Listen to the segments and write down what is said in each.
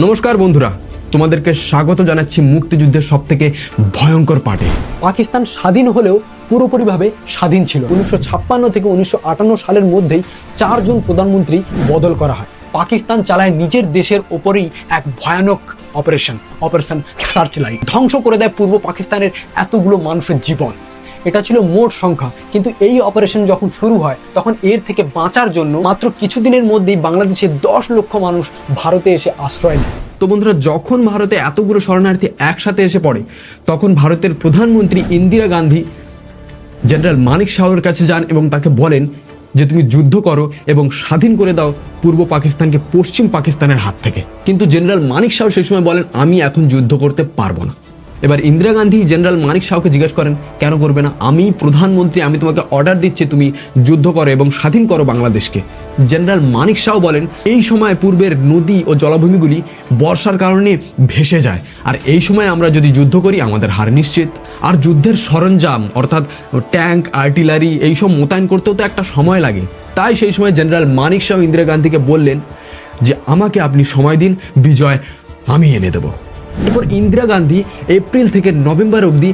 নমস্কার বন্ধুরা, তোমাদেরকে স্বাগত জানাচ্ছি মুক্তিযুদ্ধের সবথেকে ভয়ঙ্কর পার্টে। পাকিস্তান স্বাধীন হলেও পুরোপুরিভাবে স্বাধীন ছিল। 1956 থেকে 1958 সালের মধ্যেই 4 জন প্রধানমন্ত্রী বদল করা হয়। পাকিস্তান চালায় নিজের দেশের ওপরেই এক ভয়ানক অপারেশন সার্চলাইট, ধ্বংস করে দেয় পূর্ব পাকিস্তানের এতগুলো মানুষের জীবন। এটা ছিল মোট সংখ্যা, কিন্তু এই অপারেশন যখন শুরু হয় তখন এর থেকে বাঁচার জন্য মাত্র কিছুদিনের মধ্যেই বাংলাদেশের 10 লক্ষ মানুষ ভারতে এসে আশ্রয় নেয়। তো বন্ধুরা, যখন ভারতে এতগুলো শরণার্থী একসাথে এসে পড়ে তখন ভারতের প্রধানমন্ত্রী ইন্দিরা গান্ধী জেনারেল মানিক শাহের কাছে যান এবং তাকে বলেন যে তুমি যুদ্ধ করো এবং স্বাধীন করে দাও পূর্ব পাকিস্তানকে পশ্চিম পাকিস্তানের হাত থেকে। কিন্তু জেনারেল মানিক শাহ সেই সময় বলেন আমি এখন যুদ্ধ করতে পারবো না। এবার ইন্দিরা গান্ধী জেনারেল মানিক শাহকে জিজ্ঞেস করেন কেন করবে না, আমি প্রধানমন্ত্রী, আমি তোমাকে অর্ডার দিচ্ছি তুমি যুদ্ধ করো এবং স্বাধীন করো বাংলাদেশকে। জেনারেল মানিক শাহ বলেন এই সময় পূর্বের নদী ও জলাভূমিগুলি বর্ষার কারণে ভেসে যায়, আর এই সময় আমরা যদি যুদ্ধ করি আমাদের হার নিশ্চিত। আর যুদ্ধের সরঞ্জাম অর্থাৎ ট্যাঙ্ক, আর্টিলারি এইসব মোতায়েন করতেও তো একটা সময় লাগে। তাই সেই সময় জেনারেল মানিক শাহ ইন্দিরা গান্ধীকে বললেন যে আমাকে আপনি সময় দিন, বিজয় আমি এনে দেব। এরপর ইন্দিরা গান্ধী এপ্রিল থেকে নভেম্বর অবধি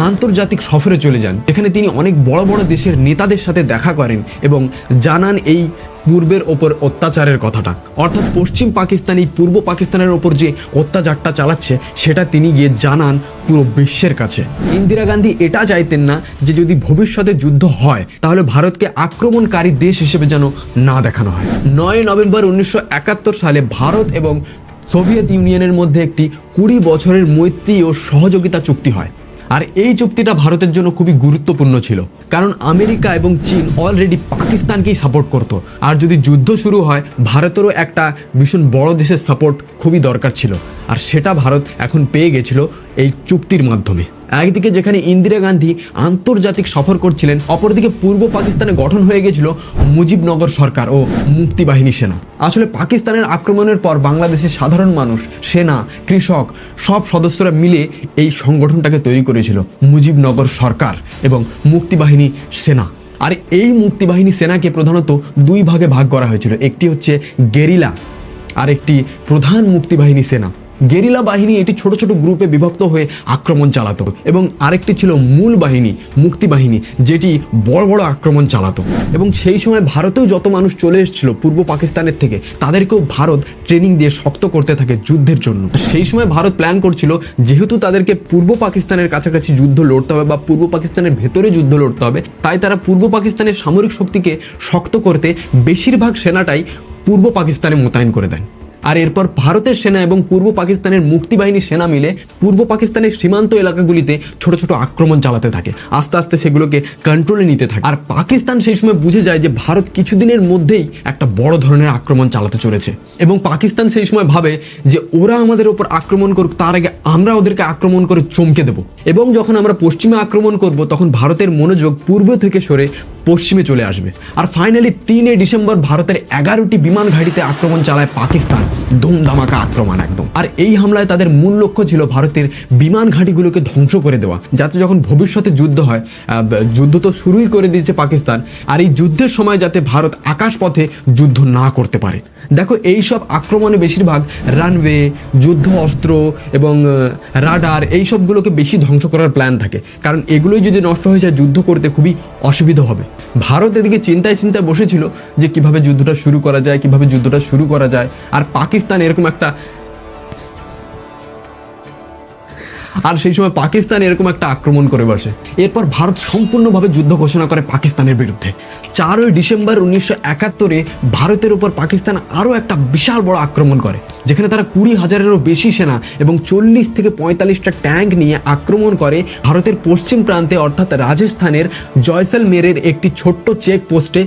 আন্তর্জাতিক সফরে চলে যান। এখানে তিনি অনেক বড় বড় দেশের নেতাদের সাথে দেখা করেন এবং জানান এই পূর্বের ওপর অত্যাচারের কথাটা, অর্থাৎ পশ্চিম পাকিস্তান এই পূর্ব পাকিস্তানের ওপর যে অত্যাচারটা চালাচ্ছে সেটা তিনি গিয়ে জানান পুরো বিশ্বের কাছে। ইন্দিরা গান্ধী এটা চাইতেন না যে যদি ভবিষ্যতে যুদ্ধ হয় তাহলে ভারতকে আক্রমণকারী দেশ হিসেবে যেন না দেখানো হয়। 9 নভেম্বর 1971 সালে ভারত এবং সোভিয়েত ইউনিয়নের মধ্যে একটি 20 বছরের মৈত্রী ও সহযোগিতা চুক্তি হয়। আর এই চুক্তিটা ভারতের জন্য খুবই গুরুত্বপূর্ণ ছিল, কারণ আমেরিকা এবং চীন অলরেডি পাকিস্তানকেই সাপোর্ট করত। আর যদি যুদ্ধ শুরু হয় ভারতেরও একটা ভীষণ বড় দেশের সাপোর্ট খুবই দরকার ছিল, আর সেটা ভারত এখন পেয়ে গেছিল এই চুক্তির মাধ্যমে। একদিকে যেখানে ইন্দিরা গান্ধী আন্তর্জাতিক সফর করছিলেন, অপরদিকে পূর্ব পাকিস্তানে গঠন হয়ে গেছিল মুজিবনগর সরকার ও মুক্তি বাহিনী সেনা। আসলে পাকিস্তানের আক্রমণের পর বাংলাদেশের সাধারণ মানুষ, সেনা, কৃষক সব সদস্যরা মিলে এই সংগঠনটাকে তৈরি করেছিল মুজিবনগর সরকার এবং মুক্তি বাহিনী সেনা। আর এই মুক্তি বাহিনী সেনাকে প্রধানত 2 ভাগে ভাগ করা হয়েছিল, একটি হচ্ছে গেরিলা আর একটি প্রধান মুক্তি বাহিনী সেনা। গেরিলা বাহিনী এটি ছোট ছোট গ্রুপে বিভক্ত হয়ে আক্রমণ চালাতো এবং আরেকটি ছিল মূল বাহিনী মুক্তি বাহিনী, যেটি বড় বড় আক্রমণ চালাতো। এবং সেই সময় ভারতেও যত মানুষ চলে এসেছিল পূর্ব পাকিস্তানের থেকে তাদেরকেও ভারত ট্রেনিং দিয়ে শক্ত করতে থাকে যুদ্ধের জন্য। সেই সময় ভারত প্ল্যান করছিল যেহেতু তাদেরকে পূর্ব পাকিস্তানের কাছাকাছি যুদ্ধ লড়তে হবে বা পূর্ব পাকিস্তানের ভেতরে যুদ্ধ লড়তে হবে, তাই তারা পূর্ব পাকিস্তানের সামরিক শক্তিকে শক্ত করতে বেশিরভাগ সেনাটাই পূর্ব পাকিস্তানে মোতায়েন করে দেন। আর এরপর ভারতের সেনা এবং পূর্ব পাকিস্তানের মুক্তি বাহিনীর সেনা মিলে পূর্ব পাকিস্তানের সীমান্ত এলাকাগুলিতে ছোট ছোট আক্রমণ চালাতে থাকে, আস্তে আস্তে সেগুলোকে কন্ট্রোলে নিতে থাকে। আর পাকিস্তান সেই সময় বুঝে যায় যে ভারত কিছুদিনের মধ্যেই একটা বড় ধরনের আক্রমণ চালাতে চলেছে, এবং পাকিস্তান সেই সময় ভাবে যে ওরা আমাদের উপর আক্রমণ করুক, তার আগে আমরা ওদেরকে আক্রমণ করে চমকে দেব। এবং যখন আমরা পশ্চিমে আক্রমণ করব তখন ভারতের মনোযোগ পূর্ব থেকে সরে পশ্চিমে চলে আসবে। আর ফাইনালি 3 ডিসেম্বর ভারতের 11টি বিমান ঘাঁটিতে আক্রমণ চালায় পাকিস্তান, ধুমধামাকা আক্রমণ একদম। আর এই হামলায় তাদের মূল লক্ষ্য ছিল ভারতের বিমান ঘাঁটিগুলোকে ধ্বংস করে দেওয়া, যাতে যখন ভবিষ্যতে যুদ্ধ হয়, যুদ্ধ তো শুরুই করে দিয়েছে পাকিস্তান, আর এই যুদ্ধের সময় যাতে ভারত আকাশপথে যুদ্ধ না করতে পারে। দেখো, এই সব আক্রমণে বেশিরভাগ রানওয়ে, যুদ্ধ অস্ত্র এবং রাডার এই সবগুলোকে বেশি ধ্বংস করার প্ল্যান থাকে, কারণ এগুলোই যদি নষ্ট হয়ে যায় যুদ্ধ করতে খুবই অসুবিধা হবে। ভারত এদিকে চিন্তায় বসেছিল যে কিভাবে যুদ্ধটা শুরু করা যায়, আর পাকিস্তান এরকম একটা আক্রমণ করে বসে। এরপর ভারত সম্পূর্ণভাবে যুদ্ধ ঘোষণা করে পাকিস্তানের বিরুদ্ধে। 4 ডিসেম্বর 1971 ভারতের উপর পাকিস্তান আরও একটা বিশাল বড় আক্রমণ করে, যেখানে তারা 20,000-এরও বেশি সেনা এবং 40 থেকে 45টা ট্যাঙ্ক নিয়ে আক্রমণ করে ভারতের পশ্চিম প্রান্তে, অর্থাৎ রাজস্থানের জয়সলমেরের একটি ছোট্ট চেকপোস্টে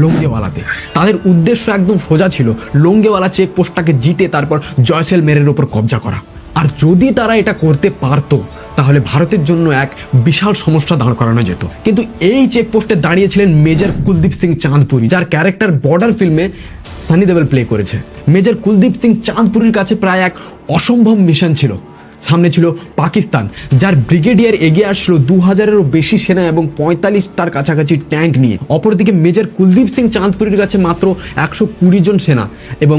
লোঙ্গেওয়ালাতে। তাদের উদ্দেশ্য একদম সোজা ছিল লোঙ্গেওয়ালা চেকপোস্টটাকে জিতে তারপর জয়সলমেরের উপর কবজা করা। আর যদি তারা এটা করতে পারতো তাহলে ভারতের জন্য এক বিশাল সমস্যা দাঁড় করানো যেত। কিন্তু এই চেকপোস্টে দাঁড়িয়েছিলেন মেজর কুলদীপ সিং চাঁদপুরি, যার ক্যারেক্টার বর্ডার ফিল্মে সানি দেওল প্লে করেছে। মেজর কুলদীপ সিং চাঁদপুরির কাছে প্রায় এক অসম্ভব মিশন ছিল। সামনে ছিল পাকিস্তান, যার ব্রিগেডিয়ার এগিয়ে আসলো 2000-এরও বেশি সেনা এবং 45টার কাছাকাছি ট্যাঙ্ক নিয়ে। অপরদিকে মেজর কুলদীপ সিং চাঁদপুরির কাছে মাত্র 120 জন সেনা এবং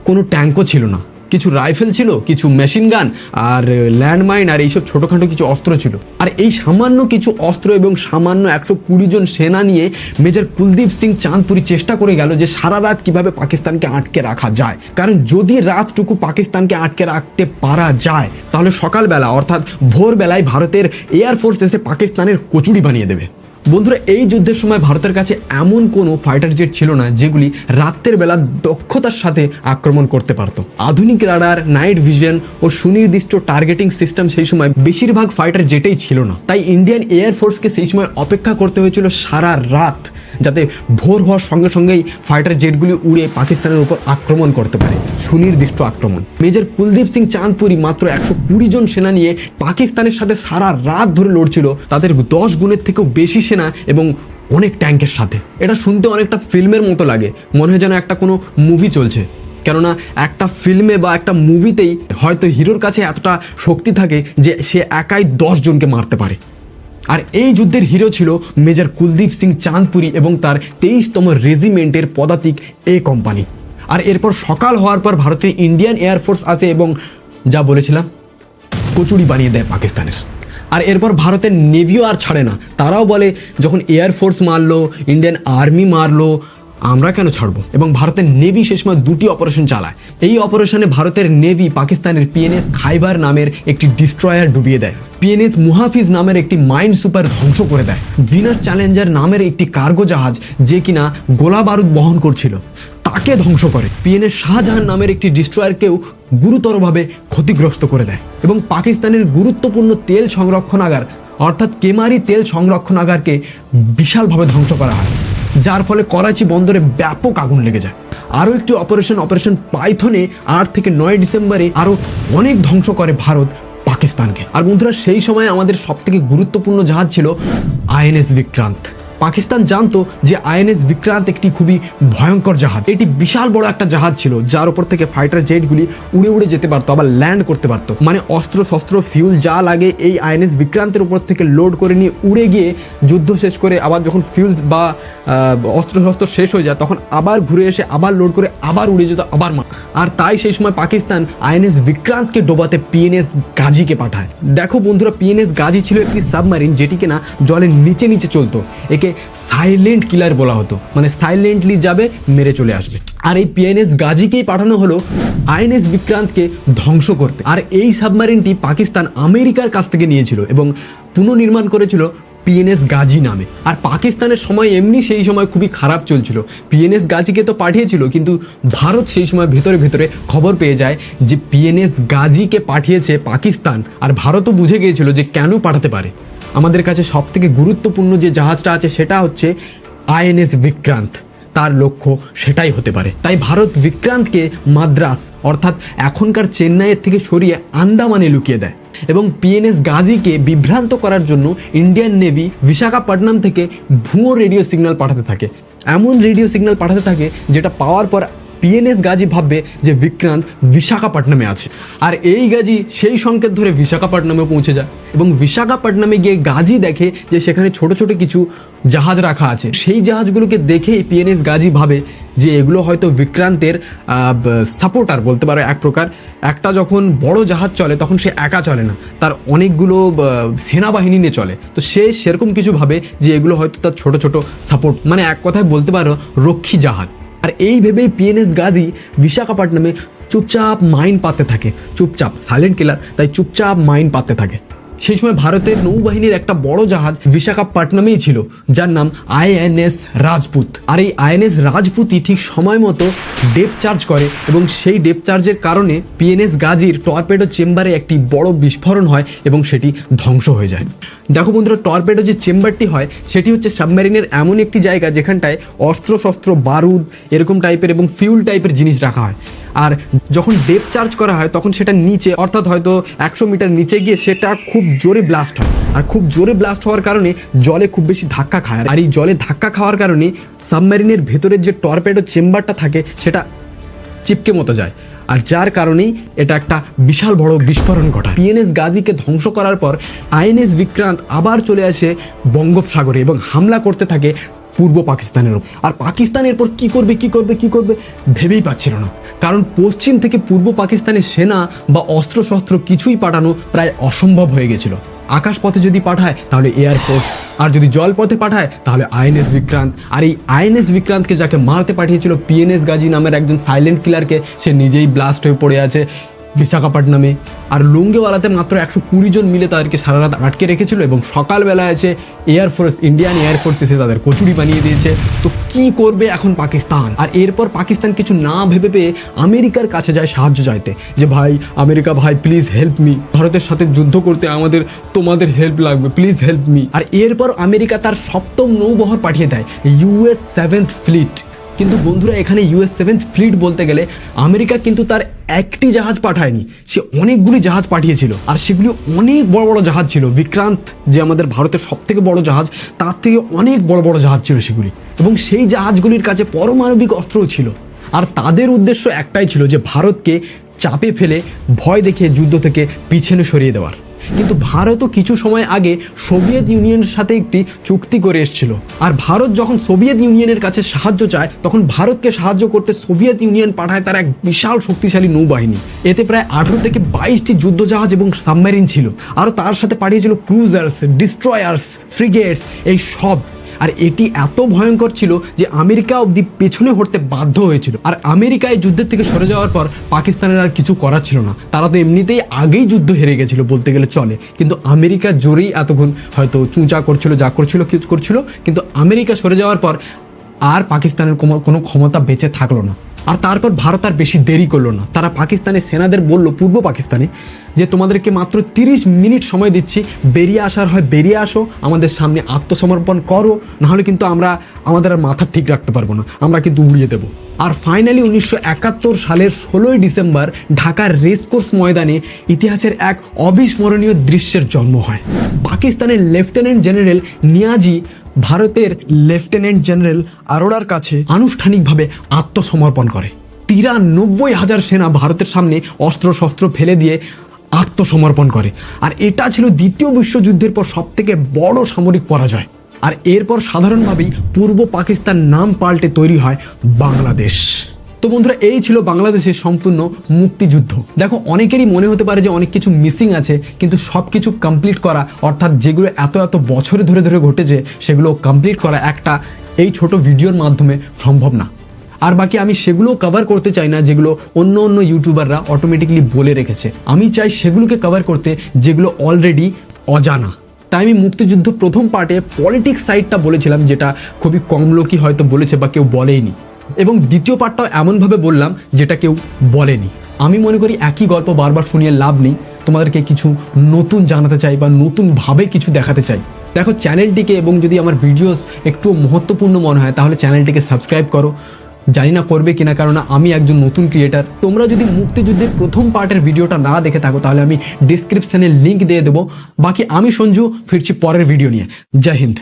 কোনো ট্যাঙ্কও ছিল না। কিছু রাইফেল ছিল, কিছু মেশিন গান আর ল্যান্ডমাইন আর এইসব ছোটোখাটো কিছু অস্ত্র ছিল। আর এই সামান্য কিছু অস্ত্র এবং সামান্য 120 জন সেনা নিয়ে মেজর কুলদীপ সিং চাঁদপুরি চেষ্টা করে গেল যে সারা রাত কিভাবে পাকিস্তানকে আটকে রাখা যায়। কারণ যদি রাতটুকু পাকিস্তানকে আটকে রাখতে পারা যায় তাহলে সকালবেলা অর্থাৎ ভোরবেলায় ভারতের এয়ারফোর্স এসে পাকিস্তানের কচুরি বানিয়ে দেবে। বন্ধুরা, এই যুদ্ধের সময় ভারতের কাছে এমন কোনো ফাইটার জেট ছিল না যেগুলি রাতের বেলা দক্ষতার সাথে আক্রমণ করতে পারত। আধুনিক রাডার, নাইট ভিশন ও সুনির্দিষ্ট টার্গেটিং সিস্টেম সেই সময় বেশিরভাগ ফাইটার জেটেই ছিল না। তাই ইন্ডিয়ান এয়ারফোর্সকে সেই সময় অপেক্ষা করতে হয়েছিল সারা রাত, যাতে ভোর হওয়ার সঙ্গে সঙ্গেই ফাইটার জেটগুলি উড়ে পাকিস্তানের উপর আক্রমণ করতে পারে, সুনির্দিষ্ট আক্রমণ। মেজর কুলদীপ সিং চাঁদপুরি মাত্র 120 জন সেনা নিয়ে পাকিস্তানের সাথে সারা রাত ধরে লড়ছিল, তাদের 10 গুণের থেকেও বেশি সেনা এবং অনেক ট্যাঙ্কের সাথে। এটা শুনতে অনেকটা ফিল্মের মতো লাগে, মনে হয় যেন একটা কোনো মুভি চলছে। কেননা একটা ফিল্মে বা একটা মুভিতেই হয়তো হিরোর কাছে এতটা শক্তি থাকে যে সে একাই 10 জনকে মারতে পারে। আর এই যুদ্ধের হিরো ছিল মেজর কুলদীপ সিং চাঁদপুরি এবং তার 23তম রেজিমেন্টের পদাতিক এ কোম্পানি। আর এরপর সকাল হওয়ার পর ভারতের ইন্ডিয়ান এয়ারফোর্স আসে এবং যা বলেছিলাম কচুরি বানিয়ে দেয় পাকিস্তানের। আর এরপর ভারতের নেভিও আর ছাড়ে না, তারাও বলে যখন এয়ারফোর্স মারলো, ইন্ডিয়ান আর্মি মারলো, আমরা কেন ছাড়বো। এবং ভারতের নেভি সে সময় 2টি অপারেশন চালায়। এই অপারেশনে ভারতের নেভি পাকিস্তানের পিএনএস খাইবার নামের একটি ডিস্ট্রয়ার ডুবিয়ে দেয়, পিএনএস মুহাফিজ নামের একটি মাইন সুপার ধ্বংস করে দেয়, ভিনাস চ্যালেঞ্জার নামের একটি কার্গো জাহাজ যে কিনা গোলা বারুদ বহন করছিল তাকে ধ্বংস করে, পিএনএস শাহজাহান নামের একটি ডিস্ট্রয়ারকেও গুরুতরভাবে ক্ষতিগ্রস্ত করে দেয় এবং পাকিস্তানের গুরুত্বপূর্ণ তেল সংরক্ষণাগার অর্থাৎ কেমারি তেল সংরক্ষণাগারকে বিশালভাবে ধ্বংস করা হয়, যার ফলে করাচি বন্দরে ব্যাপক আগুন লেগে যায়। আরও একটি অপারেশন পাইথনে 8 থেকে 9 ডিসেম্বরে আরও অনেক ধ্বংস করে ভারত পাকিস্তানকে। আর বন্ধুরা, সেই সময় আমাদের সবথেকে গুরুত্বপূর্ণ জাহাজ ছিল আইএনএস বিক্রান্ত। পাকিস্তান জানতো যে আইএনএস বিক্রান্ত একটি খুবই ভয়ঙ্কর জাহাজ, এটি বিশাল বড় একটা জাহাজ ছিল যার উপর থেকে ফাইটার জেটগুলি উড়ে উড়ে যেতে পারতো, আবার ল্যান্ড করতে পারতো। মানে অস্ত্র শস্ত্র ফিউল যা লাগে এই আইএনএস বিক্রান্তের উপর থেকে লোড করে নিয়ে উড়ে গিয়ে যুদ্ধ শেষ করে আবার যখন ফিউল বা অস্ত্র শস্ত্র শেষ হয়ে যায় তখন আবার ঘুরে এসে আবার লোড করে আবার উড়ে যেত আবার আর তাই সেই সময় পাকিস্তান আইএনএস বিক্রান্তকে ডোবাতে পিএনএস গাজীকে পাঠায়। দেখো বন্ধুরা, পিএনএস গাজী ছিল একটি সাবমারিন যেটি কিনা জলের নিচে নিচে চলতো, একে সাইলেন্ট কিলার বলা হতো, মানে সাইলেন্টলি যাবে মেরে চলে আসবে। আর এই পিএনএস গাজীকেই পাঠানো হলো আইএনএস বিক্রান্তকে ধ্বংস করতে। আর এই সাবমারিনটি পাকিস্তান আমেরিকার কাছ থেকে নিয়েছিল এবং পুনর্নির্মাণ করেছিল পিএনএস গাজী নামে। আর পাকিস্তানের সময় এমনি সেই সময় খুবই খারাপ চলছিল, পিএনএস গাজীকে তো পাঠিয়েছিল কিন্তু ভারত সেই সময় ভেতরে ভেতরে খবর পেয়ে যায় যে পিএনএস গাজীকে পাঠিয়েছে পাকিস্তান। আর ভারতও বুঝে গিয়েছিল যে কেন পাঠাতে পারে, আমাদের কাছে সবথেকে গুরুত্বপূর্ণ যে জাহাজটা আছে সেটা হচ্ছে আইএনএস বিক্রান্ত, তার লক্ষ্য সেটাই হতে পারে। তাই ভারত বিক্রান্তকে মাদ্রাস অর্থাৎ এখনকার চেন্নাইয়ের থেকে সরিয়ে আন্দামানে লুকিয়ে দেয় এবং পিএনএস গাজীকে বিভ্রান্ত করার জন্য ইন্ডিয়ান নেভি বিশাখাপট্টনম থেকে ভুয়ো রেডিও সিগন্যাল পাঠাতে থাকে, এমন রেডিও সিগন্যাল পাঠাতে থাকে যেটা পাওয়ার পর পিএনএস গাজী ভাববে যে বিক্রান্ত বিশাখাপট্টনমে আছে। আর এই গাজী সেই সংকেত ধরে বিশাখাপট্টনমে পৌঁছে যায় এবং বিশাখাপট্টনমে গিয়ে গাজী দেখে যে সেখানে ছোট ছোট কিছু জাহাজ রাখা আছে। সেই জাহাজগুলোকে দেখেই পিএনএস গাজী ভাবে যে এগুলো হয়তো বিক্রান্তের সাপোর্টার বলতে পারো এক প্রকার। একটা যখন বড় জাহাজ চলে তখন সে একা চলে না, তার অনেকগুলো সেনাবাহিনী নিয়ে চলে, তো সে সেরকম কিছু ভাবে যে এগুলো হয়তো তার ছোট ছোট সাপোর্ট, মানে এক কথায় বলতে পারো রক্ষী জাহাজ। আর এই ভেবেই পিএনএস গাজী বিশাখাপট্টনমে চুপচাপ মাইন পাততে থাকে, চুপচাপ সাইলেন্ট কিলার তাই চুপচাপ মাইন পাততে থাকে। সেই সময় ভারতের নৌবাহিনীর একটা বড় জাহাজ বিশাখাপট্টনমেই ছিল যার নাম আইএনএস রাজপুত। আর এই আইএনএস রাজপুতই ঠিক সময় মতো ডেপ চার্জ করে এবং সেই ডেপ চার্জের কারণে পিএনএস গাজীর টর্পেডো চেম্বারে একটি বড় বিস্ফোরণ হয় এবং সেটি ধ্বংস হয়ে যায়। দেখো বন্ধুরা, টর্পেডো যে চেম্বারটি হয় সেটি হচ্ছে সাবমেরিনের এমন একটি জায়গা যেখানটায় অস্ত্র শস্ত্র বারুদ এরকম টাইপের এবং ফিউল টাইপের জিনিস রাখা হয়। আর যখন ডেপ চার্জ করা হয় তখন সেটা নিচে অর্থাৎ হয়তো 100 মিটার নিচে গিয়ে সেটা খুব জোরে ব্লাস্ট হয়, আর খুব জোরে ব্লাস্ট হওয়ার কারণে জলে খুব বেশি ধাক্কা খায়। আর এই জলে ধাক্কা খাওয়ার কারণে সাবমেরিনের ভেতরের যে টর্পেডো চেম্বারটা থাকে সেটা চিপকে মতো যায়, আর যার কারণেই এটা একটা বিশাল বড় বিস্ফোরণ ঘটায়। পিএনএস গাজীকে ধ্বংস করার পর আইএনএস বিক্রান্ত আবার চলে আসে বঙ্গোপসাগরে এবং হামলা করতে থাকে পূর্ব পাকিস্তানের ওপর। আর পাকিস্তান এরপর কি করবে ভেবেই পাচ্ছিল না, কারণ পশ্চিম থেকে পূর্ব পাকিস্তানের সেনা বা অস্ত্রশস্ত্র কিছুই পাঠানো প্রায় অসম্ভব হয়ে গেছিল। আকাশপথে যদি পাঠায় তাহলে এয়ারফোর্স, আর যদি জলপথে পাঠায় তাহলে আইএনএস বিক্রান্ত। আর এই আইএনএস বিক্রান্তকে যাকে মারতে পাঠিয়েছিল পিএনএস গাজী নামের একজন সাইলেন্ট কিলারকে, সে নিজেই ব্লাস্ট হয়ে পড়ে আছে বিশাখাপট্টনমে। আর লুঙ্গেওয়ালাতে মাত্র 120 জন মিলে তাদেরকে সারা রাত আটকে রেখেছিল এবং সকালবেলা আছে এয়ারফোর্স, ইন্ডিয়ান এয়ারফোর্স এসে তাদের কচুরি বানিয়ে দিয়েছে। তো কি করবে এখন পাকিস্তান? আর এরপর পাকিস্তান কিছু না ভেবে পেয়ে আমেরিকার কাছে যায় সাহায্য চাইতে, যে ভাই আমেরিকা ভাই প্লিজ হেল্প মি, ভারতের সাথে যুদ্ধ করতে তোমাদের হেল্প লাগবে, প্লিজ হেল্প মি। আর এরপর আমেরিকা তার 7ম নৌবহর পাঠিয়ে দেয়, US 7th ফ্লিট। কিন্তু বন্ধুরা, এখানে US 7th ফ্লিট বলতে গেলে আমেরিকা কিন্তু তার একটি জাহাজ পাঠায়নি, সে অনেকগুলি জাহাজ পাঠিয়েছিল। আর সেগুলি অনেক বড় বড় জাহাজ ছিল। বিক্রান্ত যে আমাদের ভারতের সবথেকে বড় জাহাজ, তার থেকে অনেক বড় বড় জাহাজ ছিল সেগুলি, এবং সেই জাহাজগুলির কাছে পারমাণবিক অস্ত্রও ছিল। আর তাদের উদ্দেশ্য একটাই ছিল যে ভারতকে চাপে ফেলে ভয় দেখিয়ে যুদ্ধ থেকে পিছনে সরিয়ে দেওয়ার। কিন্তু ভারতও কিছু সময় আগে সোভিয়েত ইউনিয়নের সাথে একটি চুক্তি করে এসেছিল। আর ভারত যখন সোভিয়েত ইউনিয়নের কাছে সাহায্য চায়, তখন ভারতকে সাহায্য করতে সোভিয়েত ইউনিয়ন পাঠায় তার এক বিশাল শক্তিশালী নৌবাহিনী। এতে প্রায় 18 থেকে 22টি যুদ্ধজাহাজ এবং সাবমেরিন ছিল। আরও তার সাথে পাঠিয়েছিল ক্রুজার্স, ডিস্ট্রয়ার্স, ফ্রিগেটস, এই সব। আর এটি এত ভয়ঙ্কর ছিল যে আমেরিকা অবধি পেছনে হটতে বাধ্য হয়েছিল। আর আমেরিকা এই যুদ্ধের থেকে সরে যাওয়ার পর পাকিস্তানের আর কিছু করার ছিল না, তারা তো এমনিতেই আগেই যুদ্ধ হেরে গেছিল বলতে গেলে চলে। কিন্তু আমেরিকা জোরেই এতক্ষণ হয়তো চুঁচা করছিল, যা করছিল, কিন্তু আমেরিকা সরে যাওয়ার পর আর পাকিস্তানের কোনো ক্ষমতা বেঁচে থাকলো না। আর তারপর ভারত আর বেশি দেরি করলো না, তারা পাকিস্তানের সেনাদের বলল, পূর্ব পাকিস্তানে, যে তোমাদেরকে মাত্র 30 মিনিট সময় দিচ্ছি, বেরিয়ে আসার হয় বেরিয়ে আসো, আমাদের সামনে আত্মসমর্পণ করো, নাহলে কিন্তু আমরা আমাদের আর মাথা ঠিক রাখতে পারবো না, আমরা কিন্তু উড়িয়ে দেবো। আর ফাইনালি 1971 সালের 16ই ডিসেম্বর ঢাকার রেসকোর্স ময়দানে ইতিহাসের এক অবিস্মরণীয় দৃশ্যের জন্ম হয়। পাকিস্তানের লেফটেন্যান্ট জেনারেল নিয়াজি ভারতের লেফটেন্যান্ট জেনারেল আরোরার কাছে আনুষ্ঠানিকভাবে আত্মসমর্পণ করে। 93,000 সেনা ভারতের সামনে অস্ত্রশস্ত্র ফেলে দিয়ে আত্মসমর্পণ করে। আর এটা ছিল দ্বিতীয় বিশ্বযুদ্ধের পর সবথেকে বড় সামরিক পরাজয়। আর এরপর সাধারণভাবেই পূর্ব পাকিস্তান নাম পাল্টে তৈরি হয় বাংলাদেশ। তো বন্ধুরা, এই ছিল বাংলাদেশের সম্পূর্ণ মুক্তিযুদ্ধ। দেখো, অনেকেরই মনে হতে পারে যে অনেক কিছু মিসিং আছে, কিন্তু সব কিছু কমপ্লিট করা, অর্থাৎ যেগুলো এত বছরে ধরে ঘটেছে সেগুলো কমপ্লিট করা একটা এই ছোট ভিডিওর মাধ্যমে সম্ভব না। আর বাকি আমি সেগুলো কভার করতে চাই না যেগুলো অন্য ইউটিউবাররা অটোমেটিকলি বলে রেখেছে। আমি চাই সেগুলোকে কভার করতে যেগুলো অলরেডি অজানা। তাই আমি মুক্তিযুদ্ধ প্রথম পার্টে পলিটিক্স সাইডটা বলেছিলাম, যেটা খুবই কম লোকই হয়তো বলেছে বা কেউ বলেইনি, এবং দ্বিতীয় পার্টটাও এমনভাবে বললাম যেটা কেউ বলেনি। আমি মনে করি একই গল্প বারবার শুনিয়ে লাভ নেই, তোমাদেরকে কিছু নতুন জানাতে চাই বা নতুনভাবে কিছু দেখাতে চাই। দেখো, চ্যানেলটিকে, এবং যদি আমার ভিডিওস একটু মহত্বপূর্ণ মনে হয় তাহলে চ্যানেলটিকে সাবস্ক্রাইব করো। জানি না করবে কিনা, কারণ আমি একজন নতুন ক্রিয়েটার। তোমরা যদি মুক্তিযুদ্ধের প্রথম পার্টের ভিডিওটা না দেখে থাকো তাহলে আমি ডিসক্রিপশনে লিঙ্ক দিয়ে দেবো। বাকি আমি সঞ্জু ফিরছি পরের ভিডিও নিয়ে। জয় হিন্দ।